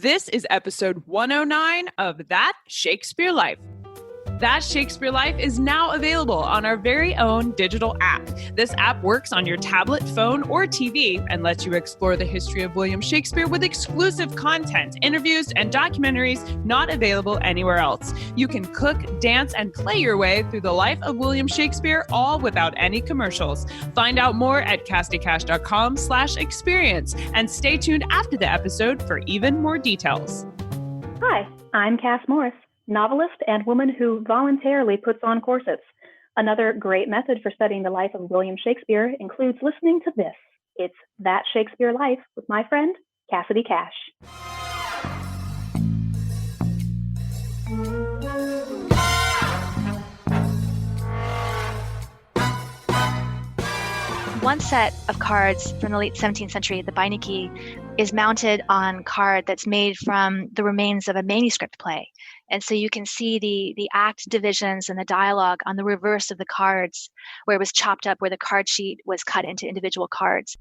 This is episode 109 of That Shakespeare Life. That Shakespeare Life is now available on our very own digital app. This app works on your tablet, phone, or TV and lets you explore the history of William Shakespeare with exclusive content, interviews, and documentaries not available anywhere else. You can cook, dance, and play your way through the life of William Shakespeare, all without any commercials. Find out more at cassidycash.com/experience and stay tuned after the episode for even more details. Hi, I'm Cass Morris, novelist and woman who voluntarily puts on corsets. Another great method for studying the life of William Shakespeare includes listening to this. It's That Shakespeare Life with my friend, Cassidy Cash. One set of cards from the late 17th century, the Beinecke, is mounted on card that's made from the remains of a manuscript play. And so you can see the act divisions and the dialogue on the reverse of the cards, where it was chopped up, where the card sheet was cut into individual cards.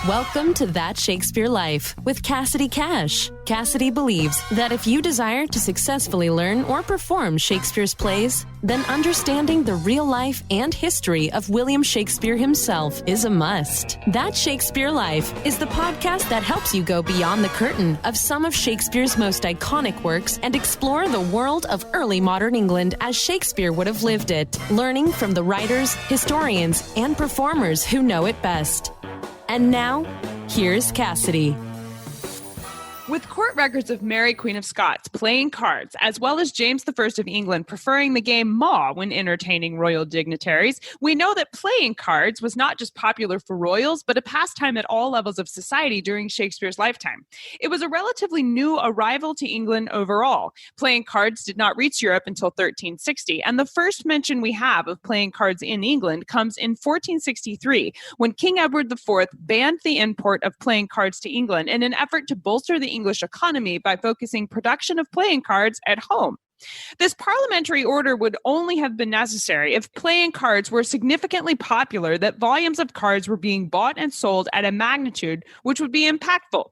Welcome to That Shakespeare Life with Cassidy Cash. Cassidy believes that if you desire to successfully learn or perform Shakespeare's plays, then understanding the real life and history of William Shakespeare himself is a must. That Shakespeare Life is the podcast that helps you go beyond the curtain of some of Shakespeare's most iconic works and explore the world of early modern England as Shakespeare would have lived it, learning from the writers, historians, and performers who know it best. And now, here's Cassidy. With court records of Mary Queen of Scots playing cards, as well as James I of England preferring the game Maw when entertaining royal dignitaries, we know that playing cards was not just popular for royals, but a pastime at all levels of society during Shakespeare's lifetime. It was a relatively new arrival to England overall. Playing cards did not reach Europe until 1360, and the first mention we have of playing cards in England comes in 1463, when King Edward IV banned the import of playing cards to England in an effort to bolster the English economy by focusing production of playing cards at home. This parliamentary order would only have been necessary if playing cards were significantly popular, that volumes of cards were being bought and sold at a magnitude which would be impactful.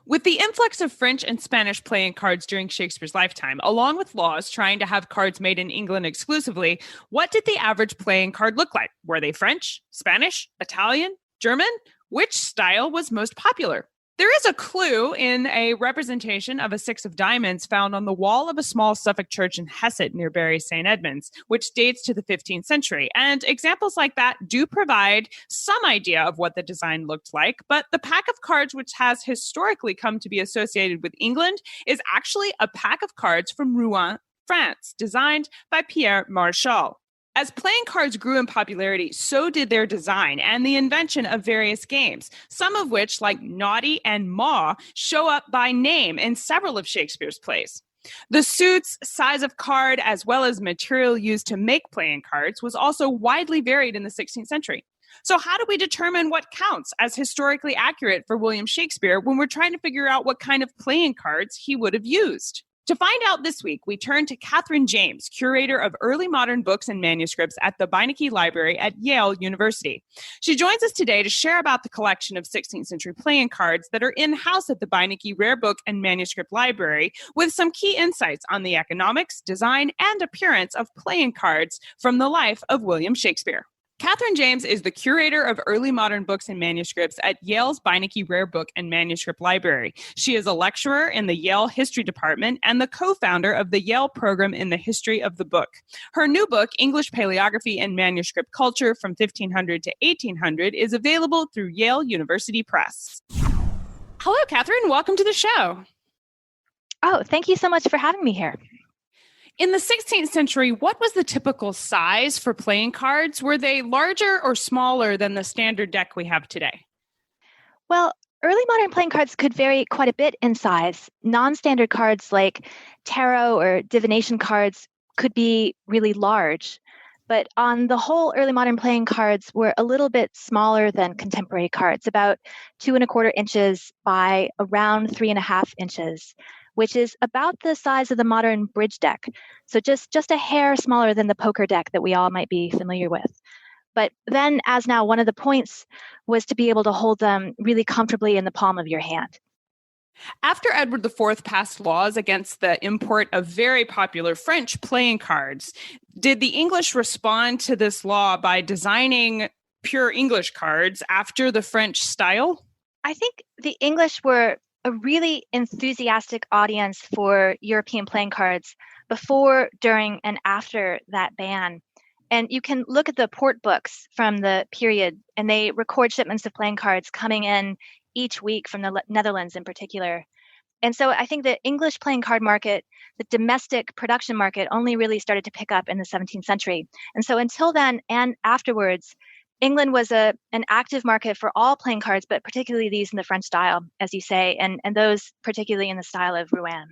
With the influx of French and Spanish playing cards during Shakespeare's lifetime, along with laws trying to have cards made in England exclusively, what did the average playing card look like? Were they French, Spanish, Italian, German? Which style was most popular? There is a clue in a representation of a six of diamonds found on the wall of a small Suffolk church in Hessett near Bury St Edmunds, which dates to the 15th century. And examples like that do provide some idea of what the design looked like, but the pack of cards which has historically come to be associated with England is actually a pack of cards from Rouen, France, designed by Pierre Marechal. As playing cards grew in popularity, so did their design and the invention of various games, some of which, like Noddy and Maw, show up by name in several of Shakespeare's plays. The suits, size of card, as well as material used to make playing cards was also widely varied in the 16th century. So how do we determine what counts as historically accurate for William Shakespeare when we're trying to figure out what kind of playing cards he would have used? To find out this week, we turn to Kathryn James, Curator of Early Modern Books and Manuscripts at the Beinecke Library at Yale University. She joins us today to share about the collection of 16th century playing cards that are in-house at the Beinecke Rare Book and Manuscript Library, with some key insights on the economics, design, and appearance of playing cards from the life of William Shakespeare. Kathryn James is the Curator of Early Modern Books and Manuscripts at Yale's Beinecke Rare Book and Manuscript Library. She is a lecturer in the Yale History Department and the co-founder of the Yale Program in the History of the Book. Her new book, English Paleography and Manuscript Culture from 1500 to 1800, is available through Yale University Press. Hello, Kathryn. Welcome to the show. Oh, thank you so much for having me here. In the 16th century, what was the typical size for playing cards? Were they larger or smaller than the standard deck we have today? Well, early modern playing cards could vary quite a bit in size. Non-standard cards like tarot or divination cards could be really large. But on the whole, early modern playing cards were a little bit smaller than contemporary cards, about 2¼ inches by around 3½ inches, which is about the size of the modern bridge deck. So just a hair smaller than the poker deck that we all might be familiar with. But then, as now, one of the points was to be able to hold them really comfortably in the palm of your hand. After Edward IV passed laws against the import of very popular French playing cards, did the English respond to this law by designing pure English cards after the French style? I think the English were a really enthusiastic audience for European playing cards before, during, and after that ban. And you can look at the port books from the period, and they record shipments of playing cards coming in each week from the Netherlands in particular. And so I think the English playing card market, the domestic production market, only really started to pick up in the 17th century. And so until then and afterwards, England was an active market for all playing cards, but particularly these in the French style, as you say, and those particularly in the style of Rouen.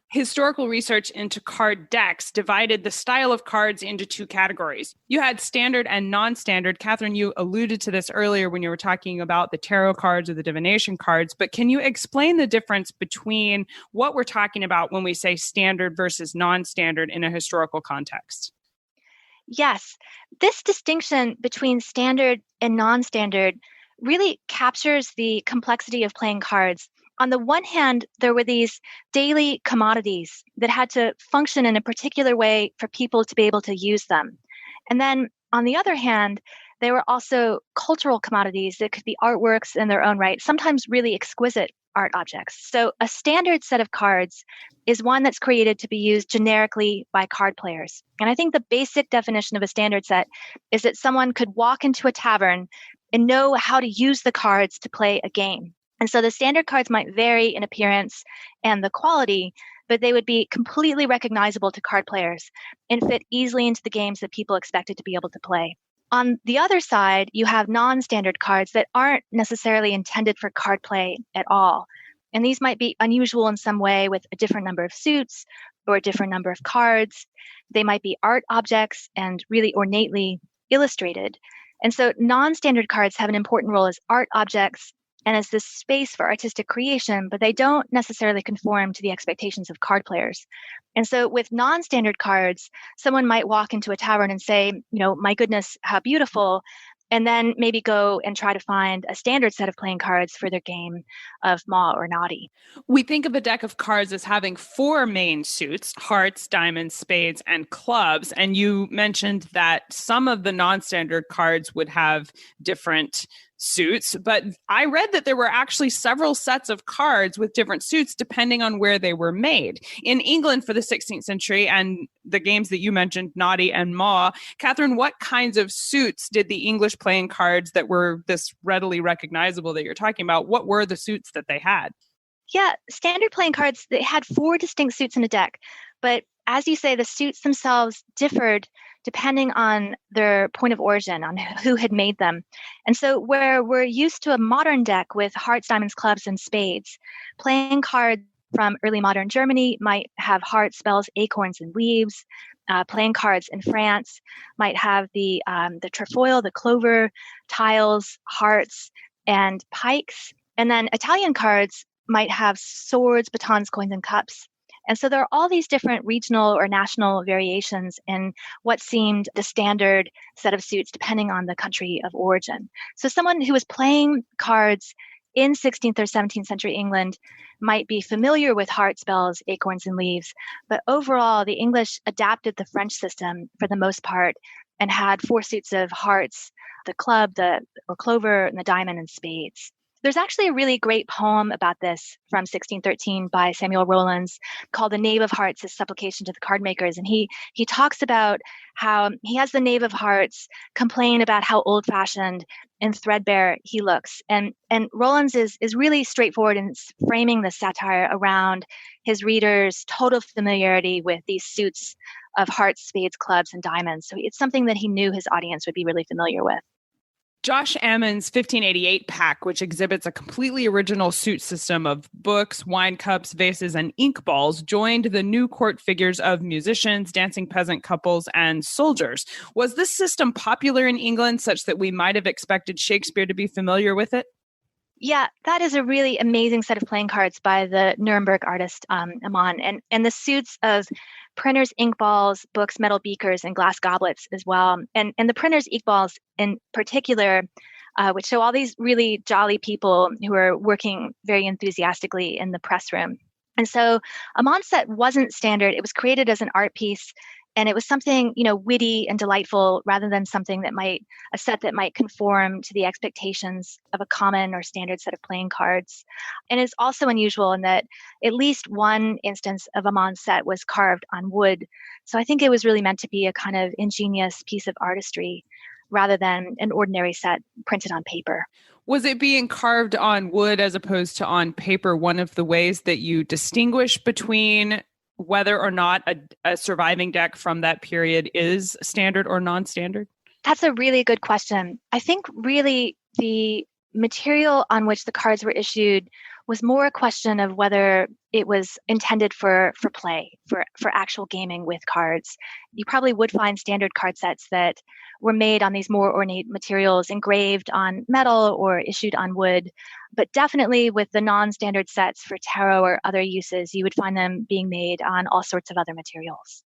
Historical research into card decks divided the style of cards into two categories. You had standard and non-standard. Kathryn, you alluded to this earlier when you were talking about the tarot cards or the divination cards, but can you explain the difference between what we're talking about when we say standard versus non-standard in a historical context? Yes, this distinction between standard and non-standard really captures the complexity of playing cards. On the one hand, there were these daily commodities that had to function in a particular way for people to be able to use them. And then on the other hand, there were also cultural commodities that could be artworks in their own right, sometimes really exquisite art objects. So a standard set of cards is one that's created to be used generically by card players. And I think the basic definition of a standard set is that someone could walk into a tavern and know how to use the cards to play a game. And so the standard cards might vary in appearance and the quality, but they would be completely recognizable to card players and fit easily into the games that people expected to be able to play. On the other side, you have non-standard cards that aren't necessarily intended for card play at all. And these might be unusual in some way with a different number of suits or a different number of cards. They might be art objects and really ornately illustrated. And so non-standard cards have an important role as art objects and as this space for artistic creation, but they don't necessarily conform to the expectations of card players. And so with non-standard cards, someone might walk into a tavern and say, my goodness, how beautiful, and then maybe go and try to find a standard set of playing cards for their game of Maw or Noddy. We think of a deck of cards as having four main suits: hearts, diamonds, spades, and clubs. And you mentioned that some of the non-standard cards would have different suits, but I read that there were actually several sets of cards with different suits depending on where they were made. In England for the 16th century and the games that you mentioned, Noddy and Maw, Kathryn, what kinds of suits did the English playing cards that were this readily recognizable that you're talking about, what were the suits that they had? Yeah, standard playing cards, they had four distinct suits in a deck, but as you say, the suits themselves differed depending on their point of origin, on who had made them. And so where we're used to a modern deck with hearts, diamonds, clubs, and spades, playing cards from early modern Germany might have hearts, spells, acorns, and leaves. Playing cards in France might have the trefoil, the clover, tiles, hearts, and pikes. And then Italian cards might have swords, batons, coins, and cups. And so there are all these different regional or national variations in what seemed the standard set of suits depending on the country of origin. So someone who was playing cards in 16th or 17th century England might be familiar with heart, spells, acorns, and leaves. But overall, the English adapted the French system for the most part and had four suits of hearts, the club, or clover, and the diamond and spades. There's actually a really great poem about this from 1613 by Samuel Rowlands called The Knave of Hearts, His Supplication to the Card Makers. And he talks about how he has the Knave of Hearts complain about how old-fashioned and threadbare he looks. And Rowlands is really straightforward in framing the satire around his readers' total familiarity with these suits of hearts, spades, clubs, and diamonds. So it's something that he knew his audience would be really familiar with. Josh Ammon's 1588 pack, which exhibits a completely original suit system of books, wine cups, vases, and ink balls, joined the new court figures of musicians, dancing peasant couples, and soldiers. Was this system popular in England such that we might have expected Shakespeare to be familiar with it? Yeah, that is a really amazing set of playing cards by the Nuremberg artist Amann. And the suits of printers' ink balls, books, metal beakers, and glass goblets as well. And the printers' ink balls in particular which show all these really jolly people who are working very enthusiastically in the press room. And so a Maw set wasn't standard. It was created as an art piece, and it was something, witty and delightful rather than something a set that might conform to the expectations of a common or standard set of playing cards. And it's also unusual in that at least one instance of a Maw set was carved on wood. So I think it was really meant to be a kind of ingenious piece of artistry rather than an ordinary set printed on paper. Was it being carved on wood as opposed to on paper one of the ways that you distinguish between whether or not a surviving deck from that period is standard or non-standard? That's a really good question. I think really the material on which the cards were issued was more a question of whether it was intended for play, for actual gaming with cards. You probably would find standard card sets that were made on these more ornate materials, engraved on metal or issued on wood. But definitely with the non-standard sets for tarot or other uses, you would find them being made on all sorts of other materials.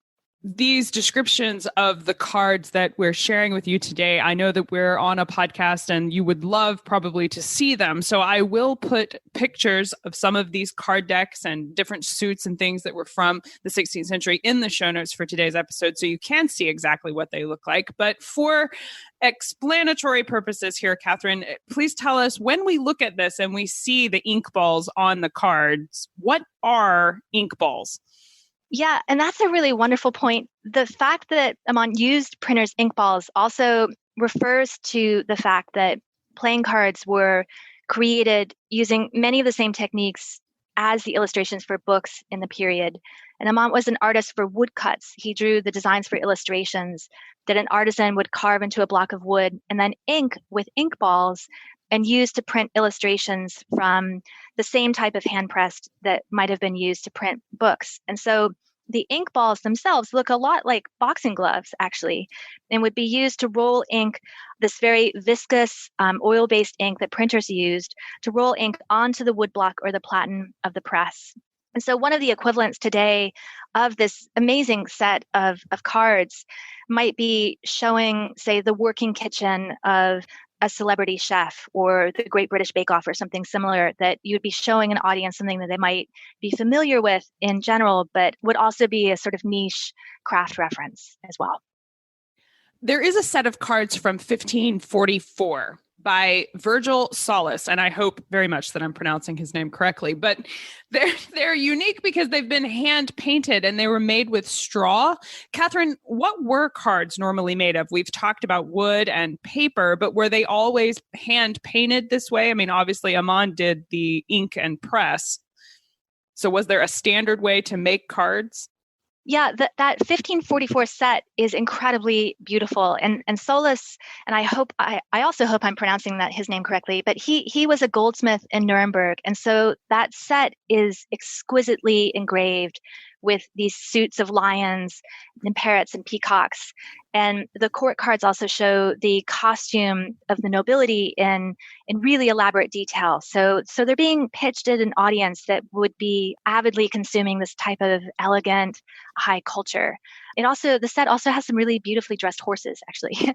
These descriptions of the cards that we're sharing with you today, I know that we're on a podcast and you would love probably to see them. So I will put pictures of some of these card decks and different suits and things that were from the 16th century in the show notes for today's episode, so you can see exactly what they look like. But for explanatory purposes here, Kathryn, please tell us, when we look at this and we see the ink balls on the cards, what are ink balls? Yeah, and that's a really wonderful point. The fact that Maw used printers' ink balls also refers to the fact that playing cards were created using many of the same techniques as the illustrations for books in the period. And Maw was an artist for woodcuts. He drew the designs for illustrations that an artisan would carve into a block of wood and then ink with ink balls and use to print illustrations from the same type of hand pressed that might have been used to print books. And so the ink balls themselves look a lot like boxing gloves, actually, and would be used to roll ink, this very viscous oil-based ink that printers used to roll ink onto the woodblock or the platen of the press. And so one of the equivalents today of this amazing set of cards might be showing, say, the working kitchen of a celebrity chef or the Great British Bake Off or something similar, that you'd be showing an audience something that they might be familiar with in general, but would also be a sort of niche craft reference as well. There is a set of cards from 1544 by Virgil Solus, and I hope very much that I'm pronouncing his name correctly, but they're unique because they've been hand painted and they were made with straw. Kathryn, what were cards normally made of? We've talked about wood and paper, but were they always hand painted this way? I mean, obviously Maw did the ink and press. So was there a standard way to make cards? Yeah, that 1544 set is incredibly beautiful. And Solus, and I also hope I'm pronouncing his name correctly, but he was a goldsmith in Nuremberg. And so that set is exquisitely engraved with these suits of lions and parrots and peacocks. And the court cards also show the costume of the nobility in really elaborate detail. So they're being pitched at an audience that would be avidly consuming this type of elegant high culture. The set also has some really beautifully dressed horses, actually.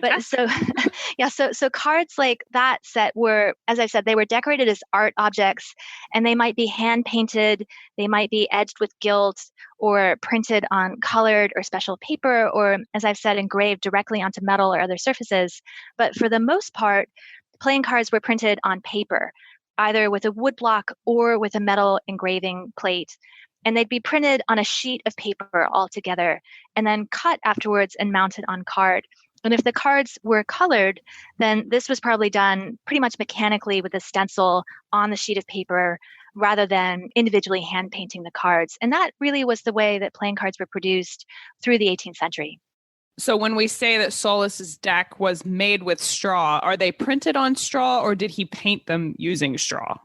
But so cards like that set were, as I said, they were decorated as art objects, and they might be hand painted, they might be edged with gilt, or printed on colored or special paper, or, as I've said, engraved directly onto metal or other surfaces. But for the most part, playing cards were printed on paper, either with a woodblock or with a metal engraving plate. And they'd be printed on a sheet of paper altogether, and then cut afterwards and mounted on card. And if the cards were colored, then this was probably done pretty much mechanically with a stencil on the sheet of paper rather than individually hand painting the cards. And that really was the way that playing cards were produced through the 18th century. So when we say that Solus's deck was made with straw, are they printed on straw, or did he paint them using straw?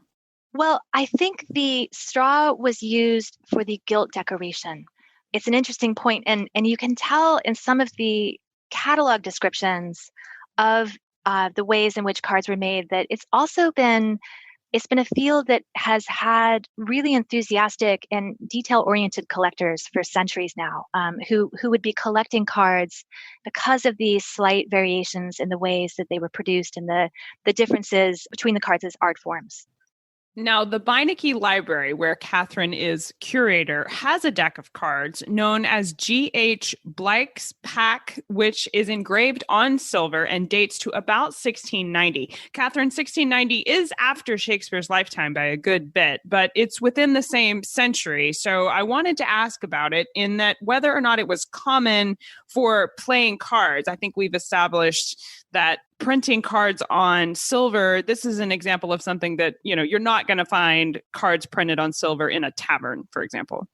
Well, I think the straw was used for the gilt decoration. It's an interesting point, and you can tell in some of the catalog descriptions of the ways in which cards were made that it's also been it's been a field that has had really enthusiastic and detail-oriented collectors for centuries now, who would be collecting cards because of these slight variations in the ways that they were produced and the differences between the cards as art forms. Now, the Beinecke Library, where Kathryn is curator, has a deck of cards known as G.H. Bleick's Pack, which is engraved on silver and dates to about 1690. Kathryn, 1690 is after Shakespeare's lifetime by a good bit, but it's within the same century. So I wanted to ask about it in that whether or not it was common for playing cards. I think we've established that printing cards on silver, this is an example of something that, you're not going to find cards printed on silver in a tavern, for example.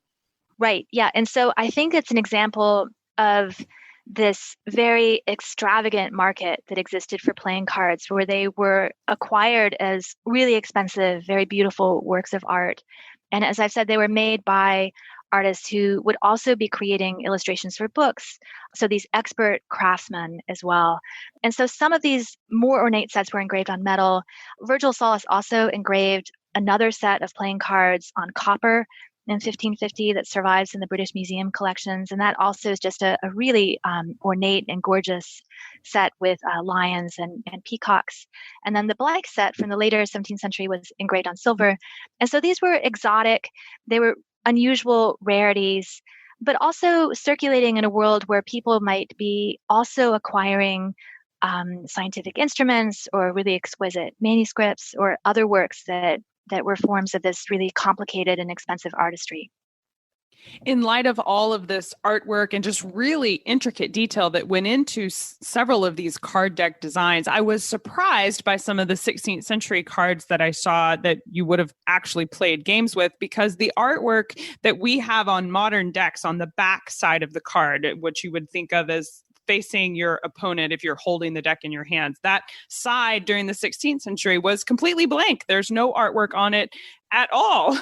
Right. Yeah. And so I think it's an example of this very extravagant market that existed for playing cards, where they were acquired as really expensive, very beautiful works of art. And as I've said, they were made by artists who would also be creating illustrations for books. So these expert craftsmen as well. And so some of these more ornate sets were engraved on metal. Virgil Sollas also engraved another set of playing cards on copper in 1550 that survives in the British Museum collections. And that also is just a really ornate and gorgeous set with lions and peacocks. And then the Bleick set from the later 17th century was engraved on silver. And so these were exotic. They were unusual rarities, but also circulating in a world where people might be also acquiring scientific instruments or really exquisite manuscripts or other works that were forms of this really complicated and expensive artistry. In light of all of this artwork and just really intricate detail that went into several of these card deck designs, I was surprised by some of the 16th century cards that I saw that you would have actually played games with, because the artwork that we have on modern decks on the back side of the card, which you would think of as facing your opponent if you're holding the deck in your hands, that side during the 16th century was completely blank. There's no artwork on it at all.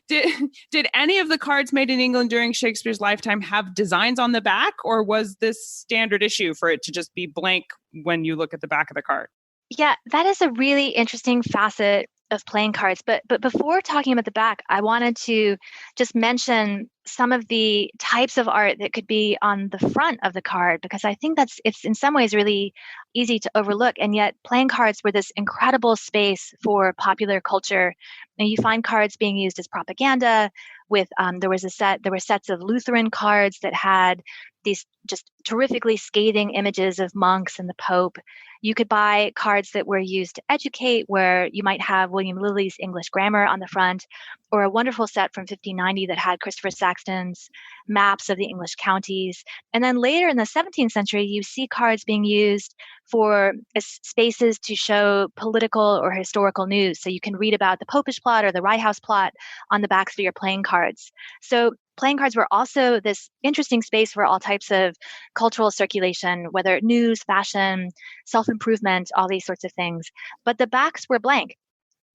Did any of the cards made in England during Shakespeare's lifetime have designs on the back, or was this standard issue for it to just be blank when you look at the back of the card? Yeah, that is a really interesting facet of playing cards. But before talking about the back, I wanted to just mention some of the types of art that could be on the front of the card, because I think it's in some ways really easy to overlook. And yet playing cards were this incredible space for popular culture. And you find cards being used as propaganda with, there were sets of Lutheran cards that had these just terrifically scathing images of monks and the Pope. You could buy cards that were used to educate, where you might have William Lilly's English grammar on the front, or a wonderful set from 1590 that had Christopher Saxton's maps of the English counties. And then later in the 17th century, you see cards being used for spaces to show political or historical news. So you can read about the Popish plot or the Rye House plot on the backs of your playing cards. So playing cards were also this interesting space for all types of cultural circulation, whether news, fashion, self-improvement, all these sorts of things. But the backs were blank,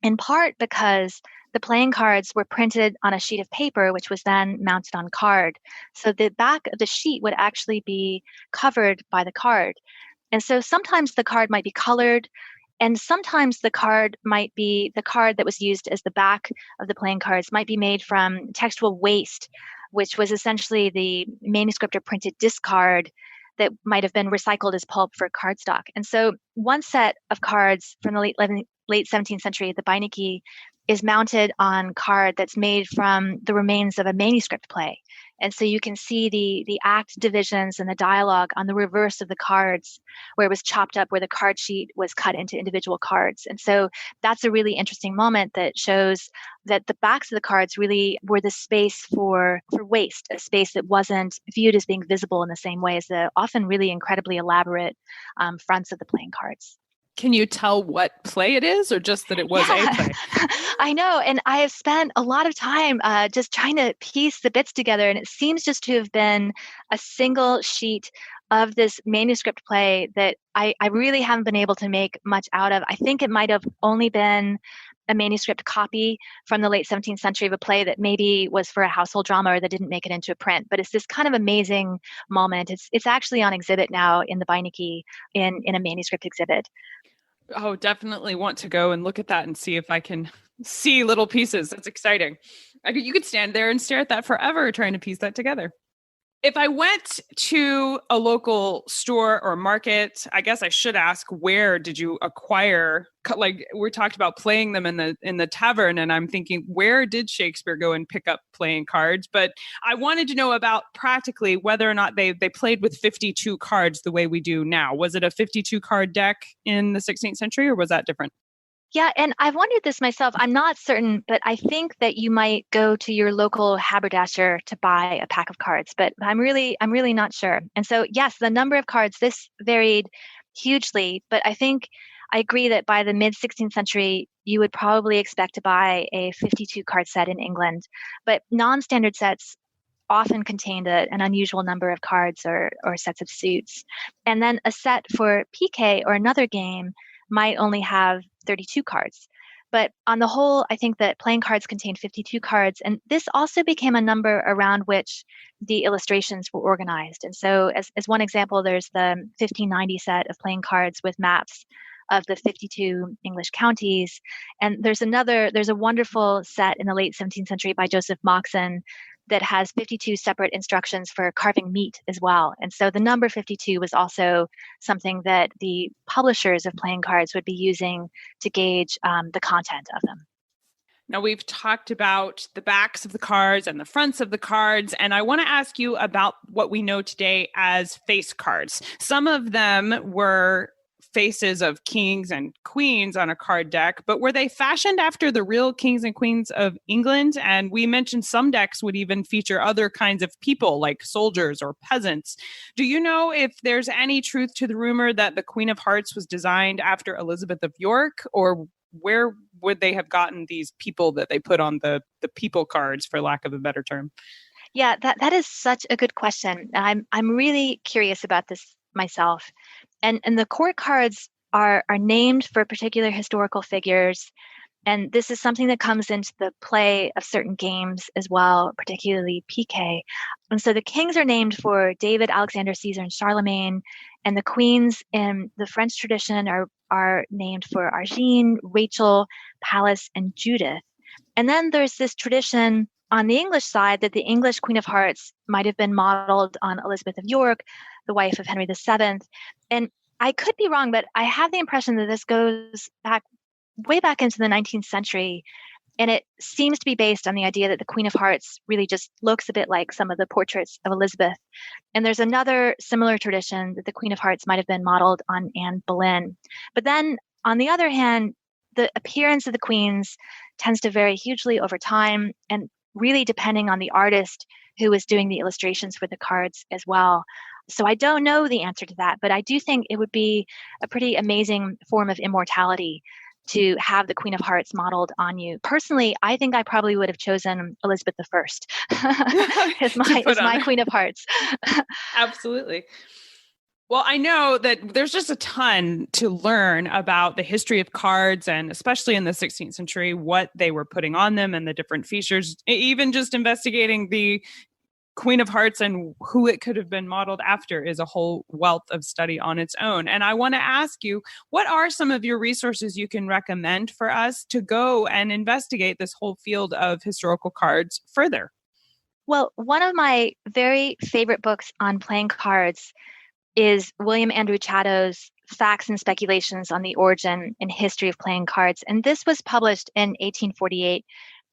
in part because the playing cards were printed on a sheet of paper, which was then mounted on card. So the back of the sheet would actually be covered by the card. And so sometimes the card might be colored, and sometimes the card that was used as the back of the playing cards might be made from textual waste, which was essentially the manuscript or printed discard that might have been recycled as pulp for cardstock. And so one set of cards from the late 17th century, the Beinecke, is mounted on card that's made from the remains of a manuscript play. And so you can see the act divisions and the dialogue on the reverse of the cards, where it was chopped up, where the card sheet was cut into individual cards. And so that's a really interesting moment that shows that the backs of the cards really were the space for waste, a space that wasn't viewed as being visible in the same way as the often really incredibly elaborate fronts of the playing cards. Can you tell what play it is, or just that it was a play? I know. And I have spent a lot of time just trying to piece the bits together. And it seems just to have been a single sheet of this manuscript play that I really haven't been able to make much out of. I think it might have only been a manuscript copy from the late 17th century of a play that maybe was for a household drama or that didn't make it into a print. But it's this kind of amazing moment. It's actually on exhibit now in the Beinecke in a manuscript exhibit. Oh, definitely want to go and look at that and see if I can see little pieces. That's exciting. You could stand there and stare at that forever trying to piece that together. If I went to a local store or market, I guess I should ask, where did you acquire? Like we talked about playing them in the tavern, and I'm thinking, where did Shakespeare go and pick up playing cards? But I wanted to know about practically whether or not they played with 52 cards the way we do now. Was it a 52 card deck in the 16th century, or was that different? Yeah, and I've wondered this myself. I'm not certain, but I think that you might go to your local haberdasher to buy a pack of cards, but I'm really not sure. And so, yes, the number of cards, this varied hugely, but I think I agree that by the mid 16th century, you would probably expect to buy a 52 card set in England, but non-standard sets often contained an unusual number of cards or sets of suits. And then a set for piquet or another game might only have 32 cards. But on the whole, I think that playing cards contain 52 cards. And this also became a number around which the illustrations were organized. And so as one example, there's the 1590 set of playing cards with maps of the 52 English counties. And there's a wonderful set in the late 17th century by Joseph Moxon that has 52 separate instructions for carving meat as well. And so the number 52 was also something that the publishers of playing cards would be using to gauge the content of them. Now, we've talked about the backs of the cards and the fronts of the cards, and I want to ask you about what we know today as face cards. Some of them were faces of kings and queens on a card deck, but were they fashioned after the real kings and queens of England? And we mentioned some decks would even feature other kinds of people like soldiers or peasants. Do you know if there's any truth to the rumor that the Queen of Hearts was designed after Elizabeth of York, or where would they have gotten these people that they put on the people cards, for lack of a better term? Yeah, that is such a good question. I'm really curious about this myself. And the court cards are named for particular historical figures. And this is something that comes into the play of certain games as well, particularly piquet. And so the kings are named for David, Alexander, Caesar, and Charlemagne. And the queens in the French tradition are named for Argine, Rachel, Pallas, and Judith. And then there's this tradition on the English side that the English Queen of Hearts might have been modeled on Elizabeth of York, the wife of Henry VII. And I could be wrong, but I have the impression that this goes way back into the 19th century. And it seems to be based on the idea that the Queen of Hearts really just looks a bit like some of the portraits of Elizabeth. And there's another similar tradition that the Queen of Hearts might have been modeled on Anne Boleyn. But then on the other hand, the appearance of the queens tends to vary hugely over time, and really depending on the artist who is doing the illustrations for the cards as well. So I don't know the answer to that, but I do think it would be a pretty amazing form of immortality to have the Queen of Hearts modeled on you. Personally, I think I probably would have chosen Elizabeth I as my Queen of Hearts. Absolutely. Well, I know that there's just a ton to learn about the history of cards, and especially in the 16th century, what they were putting on them and the different features, even just investigating the Queen of Hearts and who it could have been modeled after is a whole wealth of study on its own. And I want to ask you, what are some of your resources you can recommend for us to go and investigate this whole field of historical cards further? Well, one of my very favorite books on playing cards is William Andrew Chatto's Facts and Speculations on the Origin and History of Playing Cards. And this was published in 1848.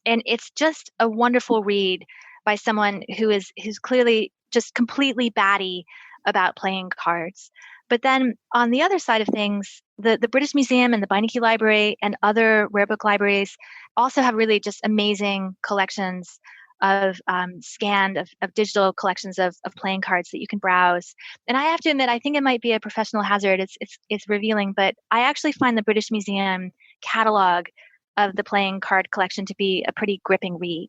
And it's just a wonderful read by someone who's clearly just completely batty about playing cards. But then on the other side of things, the British Museum and the Beinecke Library and other rare book libraries also have really just amazing collections of scanned of digital collections of playing cards that you can browse. And I have to admit, I think it might be a professional hazard. It's revealing, but I actually find the British Museum catalog of the playing card collection to be a pretty gripping read.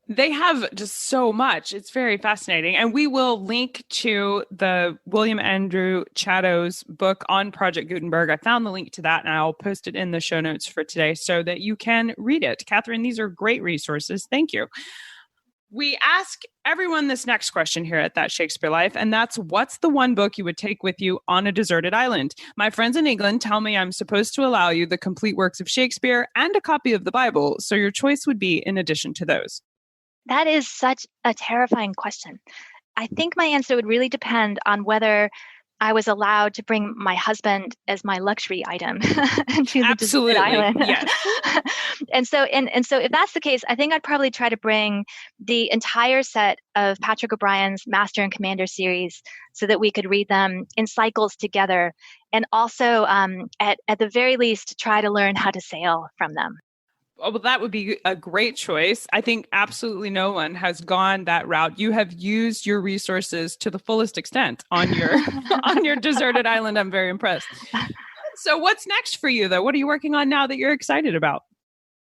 They have just so much. It's very fascinating. And we will link to the William Andrew Chatto's book on Project Gutenberg. I found the link to that, and I'll post it in the show notes for today so that you can read it. Kathryn, these are great resources. Thank you. We ask everyone this next question here at That Shakespeare Life, and that's, what's the one book you would take with you on a deserted island? My friends in England tell me I'm supposed to allow you the complete works of Shakespeare and a copy of the Bible, so your choice would be in addition to those. That is such a terrifying question. I think my answer would really depend on whether I was allowed to bring my husband as my luxury item to the deserted island. Yes. And so if that's the case, I think I'd probably try to bring the entire set of Patrick O'Brien's Master and Commander series so that we could read them in cycles together. And also, at the very least, try to learn how to sail from them. Well, that would be a great choice. I think absolutely no one has gone that route. You have used your resources to the fullest extent on your on your deserted island. I'm very impressed. So what's next for you, though? What are you working on now that you're excited about?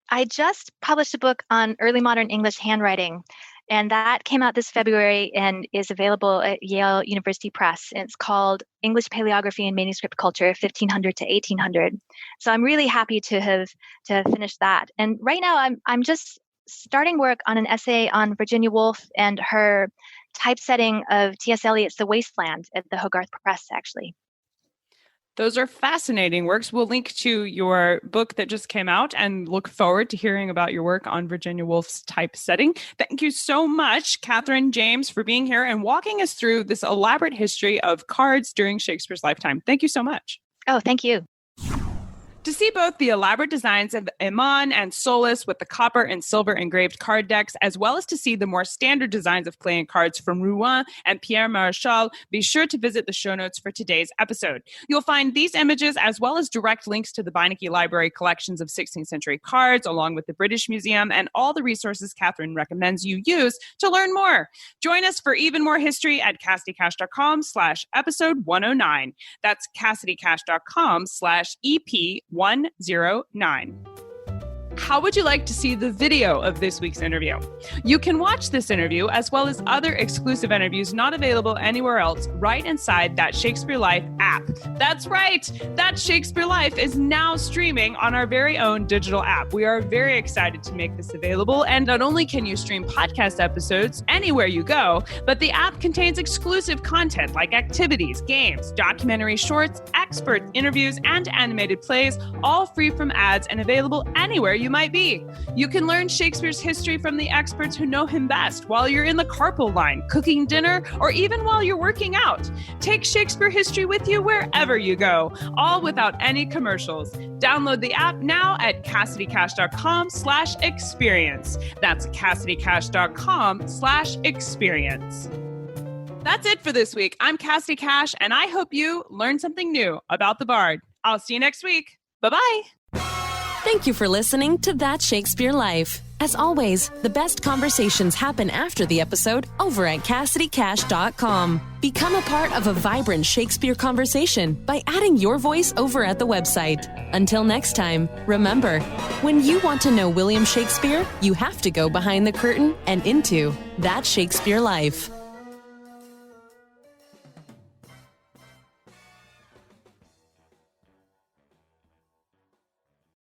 I just published a book on early modern English handwriting, and that came out this February and is available at Yale University Press. And it's called English Paleography and Manuscript Culture, 1500 to 1800. So I'm really happy to have finished that. And right now I'm just starting work on an essay on Virginia Woolf and her typesetting of T.S. Eliot's The Wasteland at the Hogarth Press, actually. Those are fascinating works. We'll link to your book that just came out and look forward to hearing about your work on Virginia Woolf's typesetting. Thank you so much, Kathryn James, for being here and walking us through this elaborate history of cards during Shakespeare's lifetime. Thank you so much. Oh, thank you. To see both the elaborate designs of Aman and Solus with the copper and silver engraved card decks, as well as to see the more standard designs of playing cards from Rouen and Pierre Marechal, be sure to visit the show notes for today's episode. You'll find these images as well as direct links to the Beinecke Library collections of 16th century cards, along with the British Museum and all the resources Kathryn recommends you use to learn more. Join us for even more history at CassidyCash.com/episode 109. That's CassidyCash.com/EP109. How would you like to see the video of this week's interview? You can watch this interview as well as other exclusive interviews not available anywhere else right inside That Shakespeare Life app. That's right! That Shakespeare Life is now streaming on our very own digital app. We are very excited to make this available, and not only can you stream podcast episodes anywhere you go, but the app contains exclusive content like activities, games, documentary shorts, expert interviews, and animated plays, all free from ads and available anywhere you might be. You can learn Shakespeare's history from the experts who know him best while you're in the carpool line, cooking dinner, or even while you're working out. Take Shakespeare history with you wherever you go, all without any commercials. Download the app now at CassidyCash.com/experience. That's CassidyCash.com/experience. That's it for this week. I'm Cassidy Cash, and I hope you learned something new about the Bard. I'll see you next week. Bye-bye. Thank you for listening to That Shakespeare Life. As always, the best conversations happen after the episode over at CassidyCash.com. Become a part of a vibrant Shakespeare conversation by adding your voice over at the website. Until next time, remember, when you want to know William Shakespeare, you have to go behind the curtain and into That Shakespeare Life.